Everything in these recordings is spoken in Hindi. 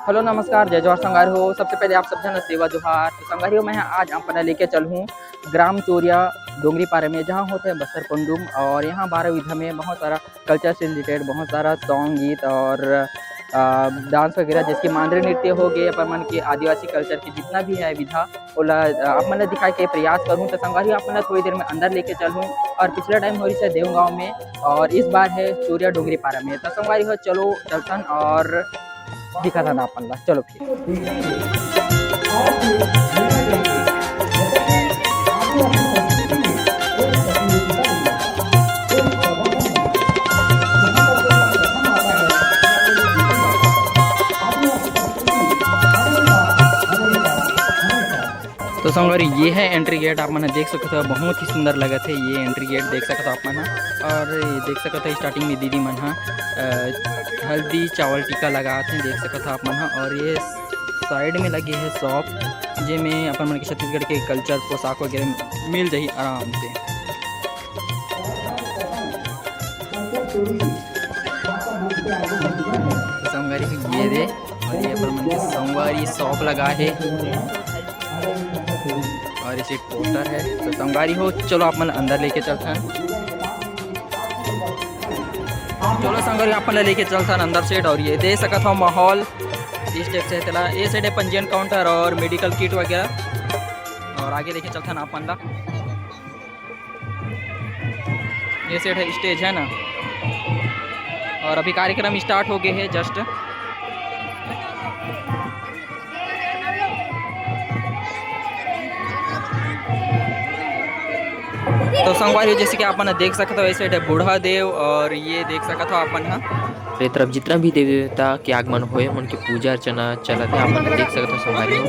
हेलो नमस्कार जय जोहार संगारी हो। सबसे पहले आप सब जन सेवा जोहार। तो संगारी हो मैं आज अपना लेके चल हूँ ग्राम चोरिया डोंगरी पारे में, जहाँ होते हैं बस्तर पंडुम। और यहाँ 12 विधा में बहुत सारा कल्चर से रिलेटेड बहुत सारा सॉन्ग गीत और डांस वगैरह, जिसकी मांडरी नृत्य हो गए अपन मन के आदिवासी कल्चर की जितना भी है विधा ओला आप मन दिखाए के प्रयास करूँ। तो संगारी आप मन थोड़ी देर में अंदर लेके चलूँ। और पिछला टाइम हो रही है देव गाँव में और इस बार है चोरिया डोंगरी पारा में। तो संगारी हो चलो चलतन और दिखा था ना अपन ला, चलो फिर। तो संगवारी ये है एंट्री गेट, आप मैंने देख सकते हो बहुत ही सुंदर लगा थे ये एंट्री गेट देख सकते हो आप मन। और ये देख सकते हो स्टार्टिंग में दीदी मन हल्दी चावल टीका लगा थे देख सकते हो आप मन। और ये साइड में लगे है शॉप जिसमें अपन मन के छत्तीसगढ़ के कल्चर पोशाक वगैरह मिल जाही आराम से। तो संगवारी ये दे और ये अपन मन के संगवारी शॉप लगा है और इसे पोस्टर है। तो संगवारी हो चलो आप मन अंदर लेके चलते हैं। चलो संगवारी आप मन लेके चलते हैं अंदर से। और ये दे सकता हो माहौल इस टाइप से चला। ये साइड है पंजीयन काउंटर और मेडिकल किट वगैरह। और आगे लेके चलते हैं आप मन ला। ये साइड है स्टेज है ना। और अभी कार्यक्रम स्टार्ट हो गए हैं जस्ट। तो संगवारी जैसे कि अपन देख सकते हो ऐसे है बूढ़ा देव और ये देख सकते हो अपन ये तरफ जितना भी देवी देवता के आगमन होए मन के पूजा अर्चना चलत है अपन देख सकते हो संगवारी हो।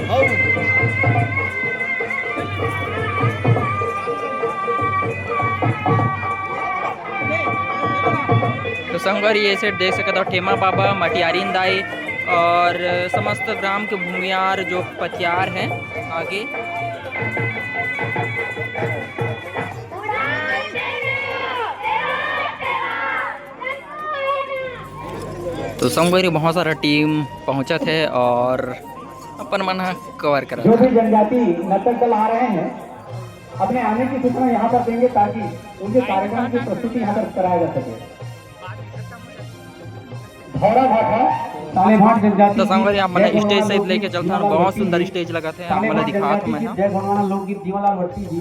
तो संगवारी ये सेट देख सकते हो ठेमा बाबा मटियारीन दाई और समस्त ग्राम के भूमियार जो पथियार हैं आगे। तो संगवारी बहुत सारा टीम पहुंचा थे और अपन मन कवर करा। जो भी जनजाति नर्तक दल आ रहे हैं अपने आने की सूचना यहाँ पर देंगे ताकि उनके कार्यक्रम की प्रस्तुति यहाँ पर कराया जा सके। तो संगवारी आप मैंने स्टेज से लेके चलता हूँ, बहुत सुंदर स्टेज लगा थे आप मैंने दिखा था मैं। जय गुणवाना लोकगीत जीवनलाल भट्टी जी,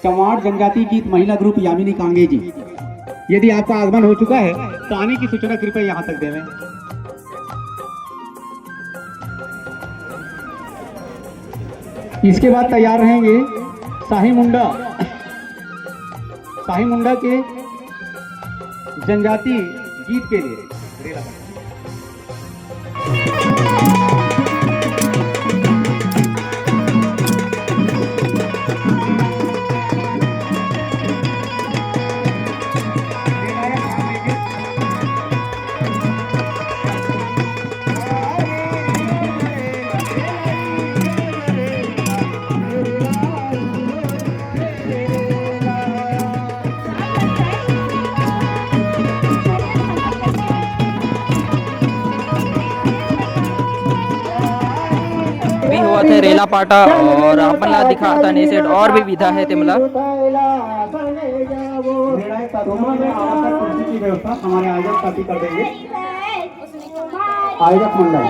चमाड़ जनजाति गीत महिला ग्रुप यामिनी कांगे जी। यदि आपका आगमन हो चुका है तो आने की सूचना कृपया यहाँ तक देवें। इसके बाद तैयार रहेंगे शाही मुंडा के जनजाति गीत के लिए। हुआ थे रेला पाटा और अपन ला दिखा था नहीं सेट और भी विधा है तिमला। हमारे आयोजक साथी कर देंगे। आयोजक मंडल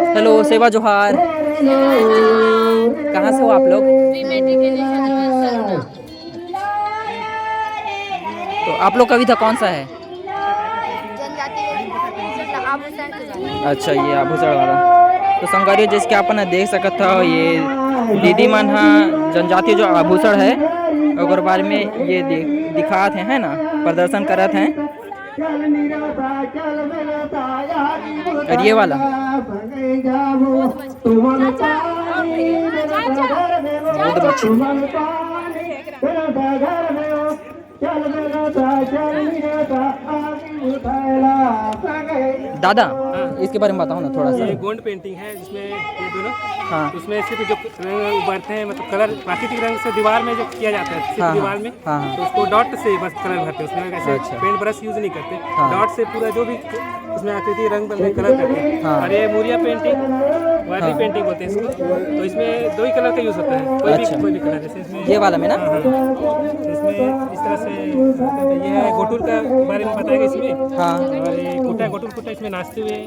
हेलो सेवा जोहार। कहाँ से हो आप लोग? तो आप लोग का विधा कौन सा है? अच्छा ये आभूषण वाला। तो संगवारी जिसके अपन देख सकते हो ये दीदी मन जनजातीय जो आभूषण है और बारे में ये दिखाते हैं ना, प्रदर्शन करते हैं। और ये वाला दादा इसके बारे में बताओ ना थोड़ा सा। ये गोंड पेंटिंग है जिसमें ये दोनों हाँ उसमें सिर्फ जो रंग उभरते हैं मतलब कलर प्राकृतिक रंग से दीवार में जो किया जाता है सिर्फ हाँ, दीवार में हाँ, तो उसको डॉट से बस कलर भरते हैं उसमें ऐसे अच्छा। पेंट ब्रश यूज नहीं करते हाँ। डॉट से पूरा जो भी उसमें आकृति रंग बनने कलर करते हैं हाँ। और ये मूरिया पेंटिंग वाटरी पेंटिंग बोलते हैं इसको तो इसमें 2 ही कलर का यूज होता है अच्छा। कोई भी कलर जैसे इसमें ये वाला में ना। हाँ, तो इसमें इस तरह से ये है गोटुल का बारे में बताएगा इसमें हाँ और ये कुटा गोटुल कुटा इसमें नाचते हुए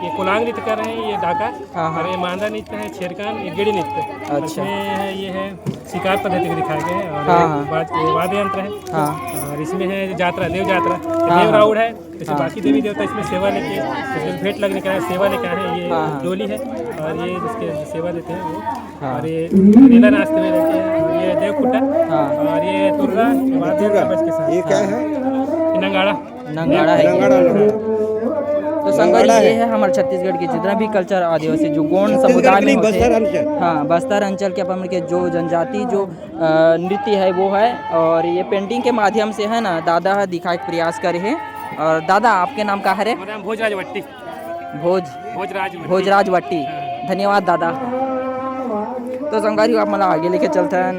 ये कोलांग नृत्य कर रहे हैं ये ढाका हाँ, हाँ। और ये मांदा नृत्य है छेरकान ये गेड़ी नृत्य अच्छा। इसमें है ये है शिकार पद्धति को दिखाया गया है और हाँ, ये वाद्य यंत्र है हाँ और इसमें है जात्रा देव जात्रा हाँ, देव राउड है जैसे हाँ। बाकी देवी देवता इसमें सेवा लेके इसमें भेंट लगने का है सेवा लेके आए हैं ये हाँ, हाँ। डोली है और ये जिसके सेवा देते हैं वो हाँ। और ये लीला नाचते हुए रहते हैं और ये देवकुटा हाँ और ये तुर्रा वाद्य के साथ ये क्या है? ये नंगाड़ा नंगाड़ा है। नंगाड़ा तो संगवारी ये है हमारे छत्तीसगढ़ के जितना भी कल्चर आदिवासी जो गोंड समुदाय में होते बस्तर हैं अंचल। हाँ बस्तर अंचल के अपन के जो जनजाति जो नृत्य है वो है और ये पेंटिंग के माध्यम से है ना दादा दिखाए के प्रयास करे है। और दादा आपके नाम का है? हमारा नाम भोजराज वट्टी भोजराज भोजराज वट्टी। धन्यवाद दादा। तो संगवारी आप मला आगे लेके चलते हैं।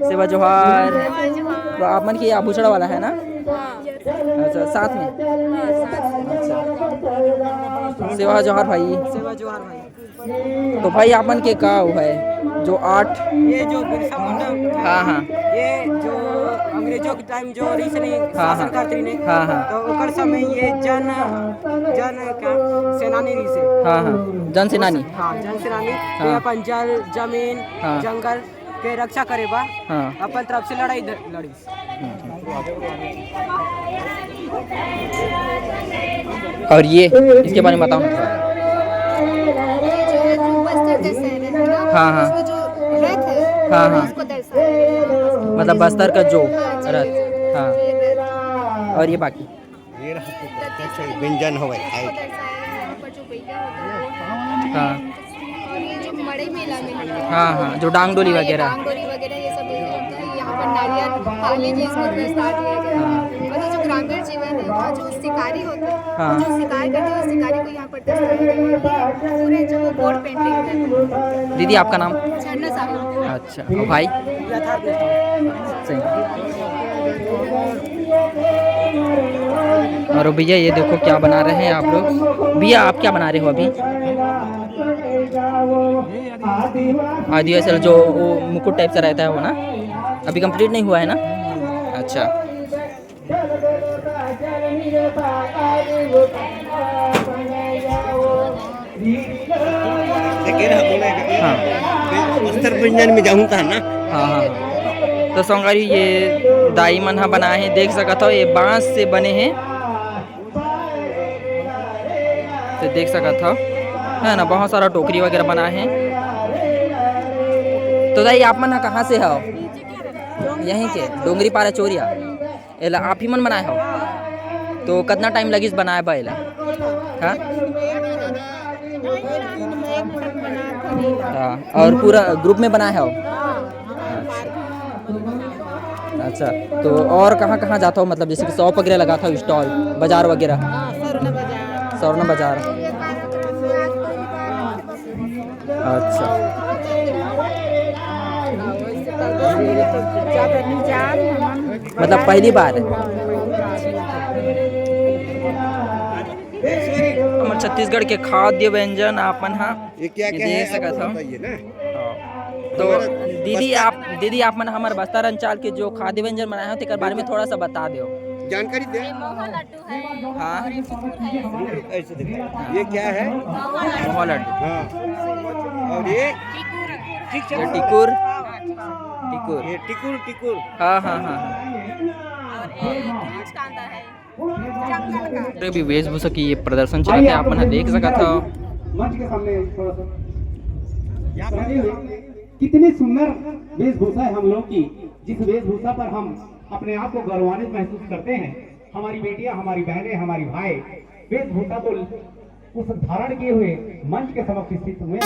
सेवा जोहार। तो आप मन की आभूषण वाला है ना? अच्छा साथ में अच्छा सेवा जोहार भाई। सेवा जोहार भाई। तो भाई आपन के का वो है जो आर्ट ये जो बिरसा मुंडा हाँ हाँ ये जो अंग्रेजों के टाइम जो रीसनी शासन करती ने हाँ हाँ तो ओकर समय ये जन क्या सेनानी रही से हाँ हाँ जन सेनानी हाँ जन सेनानी हाँ। ये अपन जल जमीन हाँ। जंगल के रक्षा करे बा हाँ अपन तरफ से लड़ाई लड़ी। और ये इसके बारे में बताओ ना थोड़ा। हाँ हाँ हाँ हाँ मतलब बस्तर का जो रथ हाँ और ये बाकी व्यंजन हो हाँ मड़ई मेला में हाँ हाँ जो डांग डोली वगैरह डांगोरी वगैरह ये सब होता है। यहाँ पर नारियल पाले भी इसमें प्रस्ताव दिया गया है। और ये जो ग्रामीण जीवन है और जो शिकारी होते हैं हाँ। जो शिकार करते हैं उस शिकारी को यहाँ पर दर्शाया गया है। पूरे जो बोर्ड पेंटिंग है। दीदी आपका नाम? झरना साहब। अच्छा और भाई? सही। और भैया ये देखो क्या बना रहे हैं आप लोग। भैया आप क्या बना रहे हो अभी? आदिवासी जो वो मुकुट टाइप से रहता है वो ना अभी कंप्लीट नहीं हुआ है ना? अच्छा हाँ बस्तर व्यंजन में जाऊँ था ना। हाँ हाँ तो संगवारी ये दाई मन हा बनाए हैं देख सकत हो ये बांस से बने हैं तो देख सकत हो है ना बहुत सारा टोकरी वगैरह बनाए हैं। तो दाई आप मन हा कहाँ से हो? यहीं के डोंगरी पारा चोरिया एला आप ही मन बनाए हो? तो कितना टाइम लगिस बनाए बा एला? हाँ हाँ और पूरा ग्रुप में बनाए हो? अच्छा तो और कहाँ कहाँ जाता हो मतलब जैसे कि शॉप वगैरह लगाता हो स्टॉल बाजार वगैरह? स्वर्ण बाजार। अच्छा मतलब पहली बार है हमारे छत्तीसगढ़ के खाद्य व्यंजन आपन हाँ ये क्या क्या देख है सकत हो। बताइए ना। तो दीदी आप मन हमारे बस्तर अंचल के जो खाद्य व्यंजन बनाए हो तेकर बारे में थोड़ा सा बता दो। जानकारी दे। हाँ ऐसे देखो ये क्या है? मोह लड्डू। हाँ और ये ये टिकुर टिकुर ये टिकुर टिकुर हाँ हाँ हाँ हाँ भी वेशभूषा की ये प्रदर्शन चला था आप मन देख सका था। मंच के सामने थोड़ा सा कितनी सुंदर वेशभूषा है हम लोग की जिस वेशभूषा पर हम अपने आप को गौरवान्वित महसूस करते हैं। हमारी बेटियां हमारी बहनें हमारी भाई वेशभूषा को उस धारण किए हुए मंच के समक्ष स्थित हुए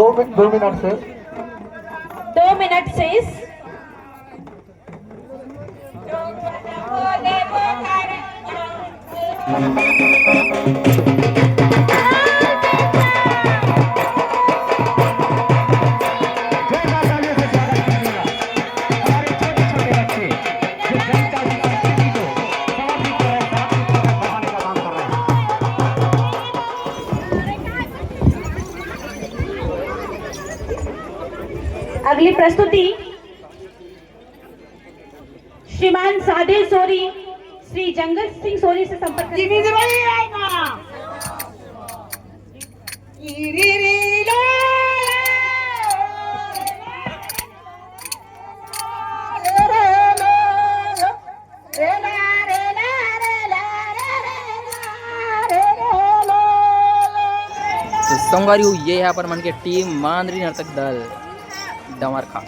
2 मिनट से 2 मिनट से अगली प्रस्तुति श्रीमान सादिल सोरी श्री जंगल सिंह सोरी से संपर्क तो संगवारी ये है पर मन के टीम मांदरी नर्तक दल डमरखा।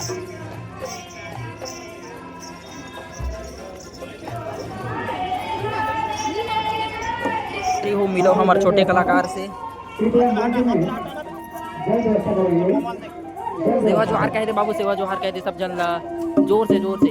हो मिलो हमारे छोटे कलाकार से सेवा जोहार कह दे बाबू, सेवा जोहार कह दे सब जन ला जोर से जोर से।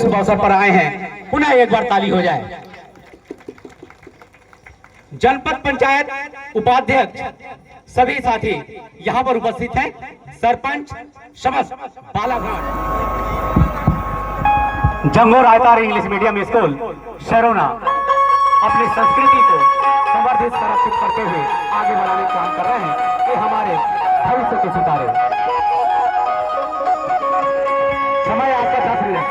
शुभ अवसर पर आए हैं, पुनः एक बार ताली हो जाए। जनपद पंचायत उपाध्यक्ष सभी साथी यहाँ पर उपस्थित हैं। सरपंच समस्त बालाघाट जंगो रायतार इंग्लिश मीडियम स्कूल शरोना अपनी संस्कृति को संवर्धित संरक्षित करते हुए आगे बढ़ाने का काम कर रहे हैं। ये हमारे भविष्य के सितारे। समय आपका 10 मिनट।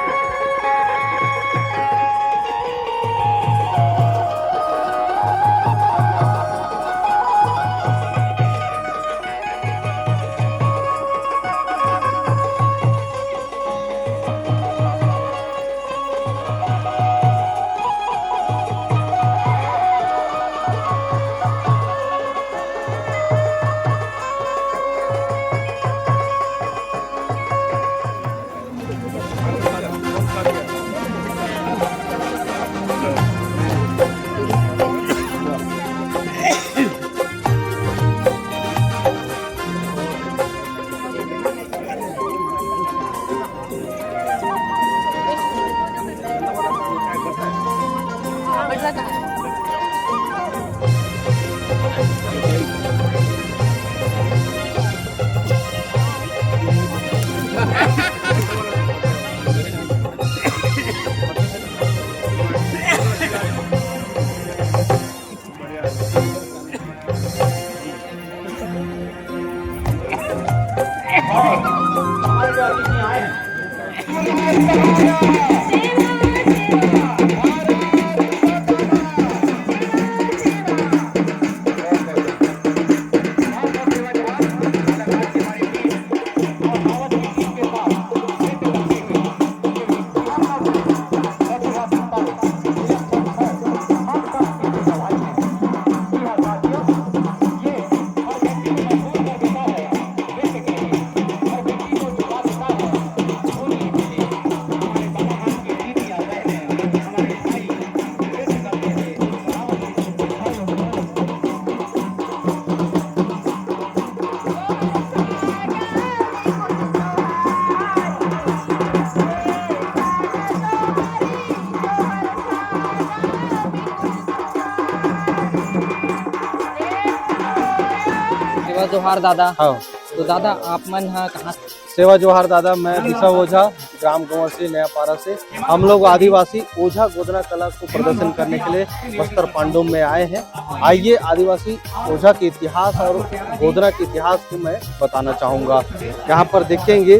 जोहार दादा। तो दादा आप मन कहाँ सेवा जोहार दादा। मैं ऋषभ ओझा, ग्राम कंवरसी नया पारा से। हम लोग आदिवासी ओझा गोदना कला को प्रदर्शन करने के लिए बस्तर पांडुम में आए हैं। आइए आदिवासी ओझा के इतिहास और गोदना के इतिहास को मैं बताना चाहूँगा। यहाँ पर देखेंगे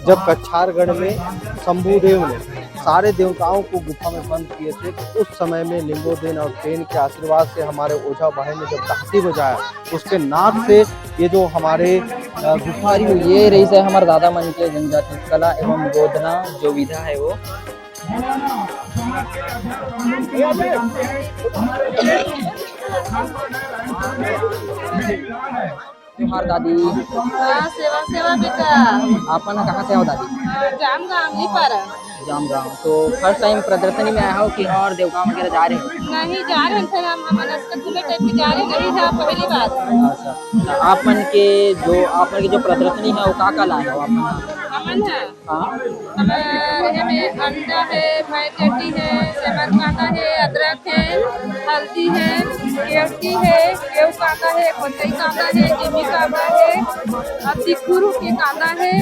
जब कछारगढ़ में शंभुदेव ने सारे देवताओं को गुफा में बंद किए थे, तो उस समय में लिंगोदेन और पेन के आशीर्वाद से हमारे ओझा भाई ने जब ताहती बजाया, उसके नाद से ये जो हमारे गुफा ये रही है हमारे दादा मन के जनजाति कला एवं गोदना जो विधा है वो। जोहार दादी। सेवा सेवा बेटा। आपन कहाँ से हो दादी? जाम गांव पारा। जाम गाँव। तो फर्स्ट टाइम प्रदर्शनी में आया हो कि और देवगांव वगैरह जा रहे हैं? नहीं जा रहे थे हम घूमे टाइप में जा रहे नहीं था पहली बार। अच्छा, आप मन के जो प्रदर्शनी है वो का लाए हो आप? अमन है। हाँ, हमारे में अंडा है, भैंस चट्टी है, लेमन कांदा है, अदरक है, हल्दी है, केवटी है, केव कांदा है, कोतई कांदा है, जिमी कांदा है, और तिखुरु के कांदा है,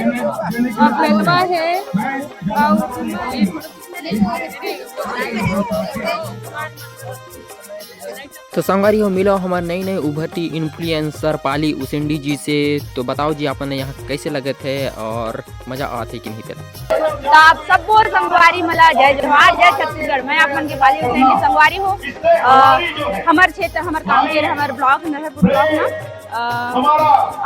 और फैलवा है, और तो संगवारी हो मिलो हमारे नई नई उभरती इन्फ्लुएंसर पाली उसेंडी जी से। तो बताओ जी आपने यहाँ कैसे लगे थे और मजा आते कि नहीं थे? तो आप सब बोल संगवारी मला जय जोहार, जय छत्तीसगढ़। मैं अपन के पाली उसेंडी संगवारी हूँ। हमार क्षेत्र हमार कांकेर हमार ब्लॉक नहरपुर ब्लॉक ना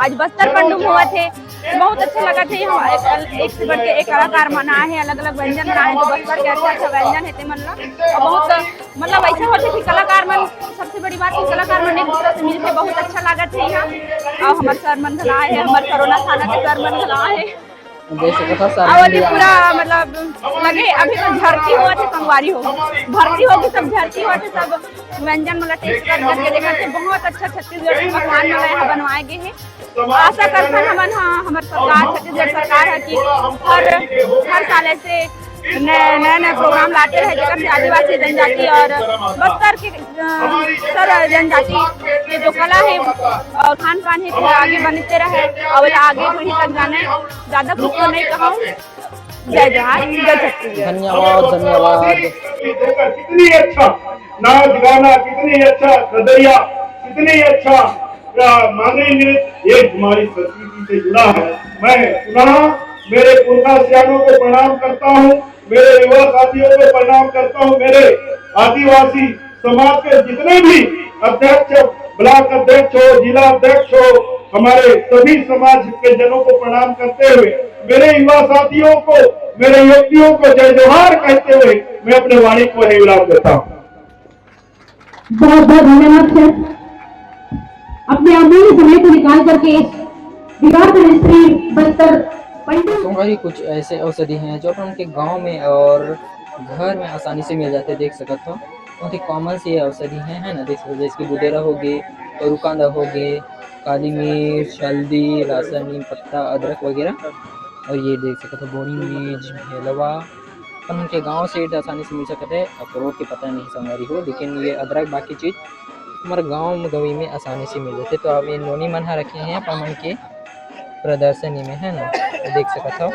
आज बस्तर पंडुम हुआ थे। बहुत अच्छा लगा थे। यहाँ एक से बढ़ के एक कलाकार मना है, अलग अलग व्यंजन बनाए जो बस्तर के अच्छा व्यंजन है मनला। और बहुत मतलब ऐसा होते कि कलाकार मन, सबसे बड़ी बात है कलाकार मन एक दूसरे से मिलते बहुत अच्छा लगा थे यहाँ। और हमारे सर मन आए हैं, हमारे करोना थाना के सर मन आए हैं। पूरा मतलब लगे अभी तो झरती हुआ थे संगवारी हो, भर्ती होगी सब झरती हुआ थे सब व्यंजन मतलब टेस्ट करके देखा थे। बहुत अच्छा छत्तीसगढ़ के पकवान मतलब यहाँ बनवाए गए हैं। आशा करते हैं हम हमारे सरकार छत्तीसगढ़ सरकार है कि हर साल ऐसे नए नए प्रोग्राम लाते रहे जगह से आदिवासी जनजाति और बस्तर के सर जनजाति के जो कला है और खान पान है आगे बनते रहे और आगे पीढ़ी तक जाने। ज्यादा कुछ तो नहीं कहूँ। जय जोहार, जय छत्तीसगढ़। धन्यवाद धन्यवाद। कितनी अच्छा नाच गाना, कितनी अच्छा सदैया, कितनी अच्छा मांगरी नृत्य, एक हमारी संस्कृति से जुड़ा है। मैं पुनः मेरे पुरखा सियानों को प्रणाम करता हूँ, मेरे युवा साथियों को प्रणाम करता हूँ, मेरे आदिवासी समाज के जितने भी अध्यक्ष, ब्लॉक अध्यक्ष हो, जिला अध्यक्ष हो, हमारे सभी समाज के जनों को प्रणाम करते हुए, मेरे युवा साथियों को, मेरे युवतियों को जय जोहार कहते हुए मैं अपने वाणी को विराम देता हूँ। बहुत बहुत धन्यवाद सर, अपने अमूल्य समय को निकाल करके विकास मिनिस्ट्री बस्तर संगवारी कुछ ऐसे औषधि हैं जो अपन के गांव में और घर में आसानी से मिल जाते देख सकते हो। बहुत ही कॉमन सी औषधि हैं, है ना। देख सकते जैसे कि बुदेरा हो गए, रुकांदा हो गए, काली मिर्च, हल्दी, लहसुन, नीम पत्ता, अदरक वगैरह। और ये देख सकते हो बोनी मिर्च, भेलवा अपन के गाँव से आसानी से मिल सकते हैं। अखरोट के पता नहीं संगवारी हो, लेकिन ये अदरक बाकी चीज़ हमारे गाँव गवी में आसानी से मिल जाते। तो अब ये नोनी मन रखे हैं अपन मन के प्रदर्शनी में, है ना। तो देख सकते हो।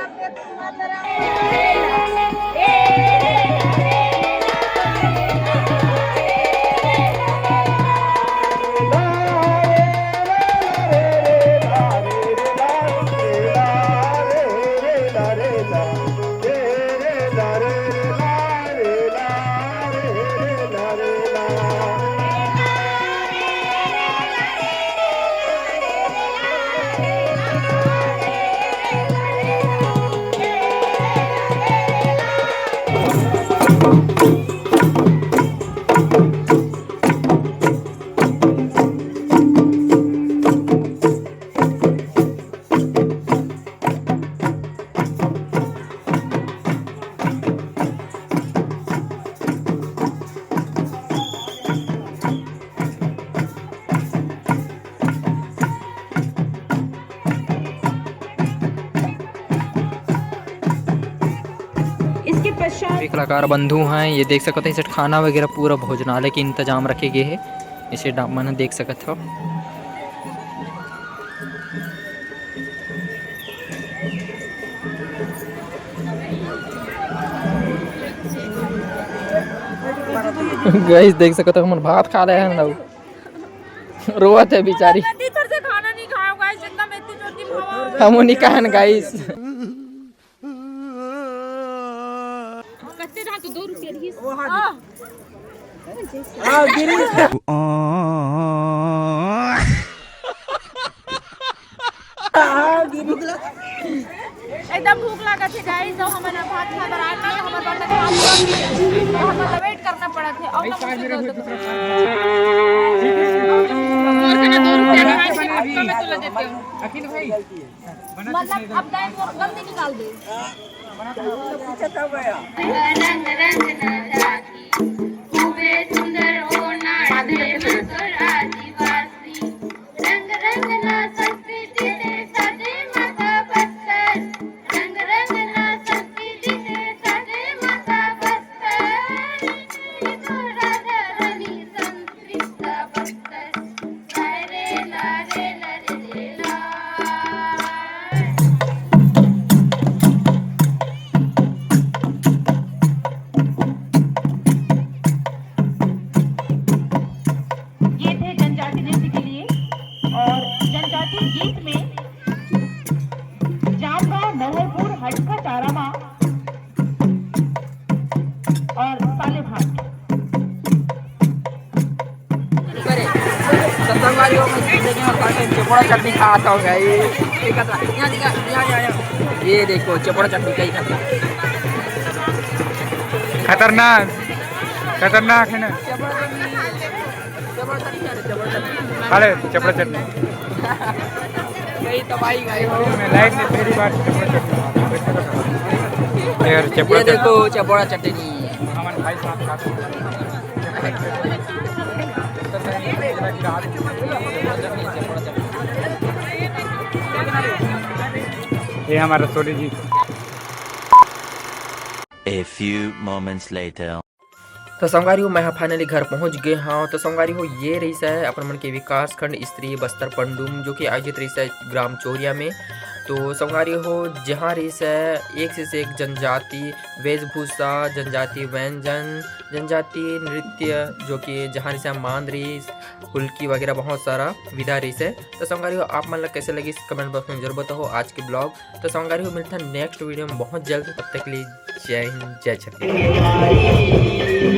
कलाकार बंधु हैं, ये देख सकते हैं। इसे खाना वगैरह पूरा भोजनालय के इंतजाम रखे गए हैं। इसे मन देख सकते हो। गाइस देख सकते हो, हम भात खा रहे हैं ना, रोवत है बेचारी। इधर से खाना नहीं खाया गाइस, जितना मैं इतनी छोटी हवा हम उन्हीं का है गाइस। कच्चे जहाँ तो 2 रुपये दी। एकदम भूख लगा थे गाइस, तो हमारा भात खा कर आए ना, तो हमारा बर्तन खा लिया, तो हमें वेट करना पड़ा थे। अब ना मुझे और कहना 2 रुपये का गाइस, आपका मैं तुला देती हूँ। मतलब अब गाइस वो गलती निकाल दे। रंग रंग न जाती खूबे सुंदर होना दे मधुर आदिवासी, रंग रंग न संस्कृति से सजे माता बस्तर, रंग रंग न संस्कृति से सजे माता बस्तर, राजा रानी संस्कृत बस्तर, रे ला रे ला रे ला। ये थे जनजाति नृत्य के लिए, और जनजाति गीत में जामगांव, नहरपुर, हटका, चारामा और सालेभाट। संगवारियों में चपड़ा चटनी खाता हूँ गाइस। ये देखो चपड़ा चटनी कहीं खाता। खतरनाक खतरनाक है ना। खा ले चपड़ा चटनी। कहीं तबाही गई हो। मैं लाइफ में पहली बार चपड़ा चटनी यार, चपड़ा ये देखो चपड़ा चटनी। हमारे भाई साहब खाते हैं। ये हमारा सोरी जी। A few moments later. तो संगवारी हो, मैं फाइनली घर पहुंच गए हाँ। तो संगवारी हो, ये रही है अपन मन के विकास खंड स्त्री बस्तर पंडुम, जो कि आयोजित रही है ग्राम चोरिया में। तो संगवारी हो, जहाँ रही है एक से एक जनजाति वेशभूषा, जनजाति व्यंजन, जनजाति नृत्य, जो कि जहाँ रही है मांदरी, हुल्की वगैरह बहुत सारा विधा रही है। तो संगवारी हो, आप मतलब कैसे लगी कमेंट बॉक्स में जरूर बताओ आज की ब्लॉग। तो संगवारी हो, मिलता है नेक्स्ट वीडियो में बहुत जल्द। तब तक के लिए जय हिंद, जय छत्तीसगढ़।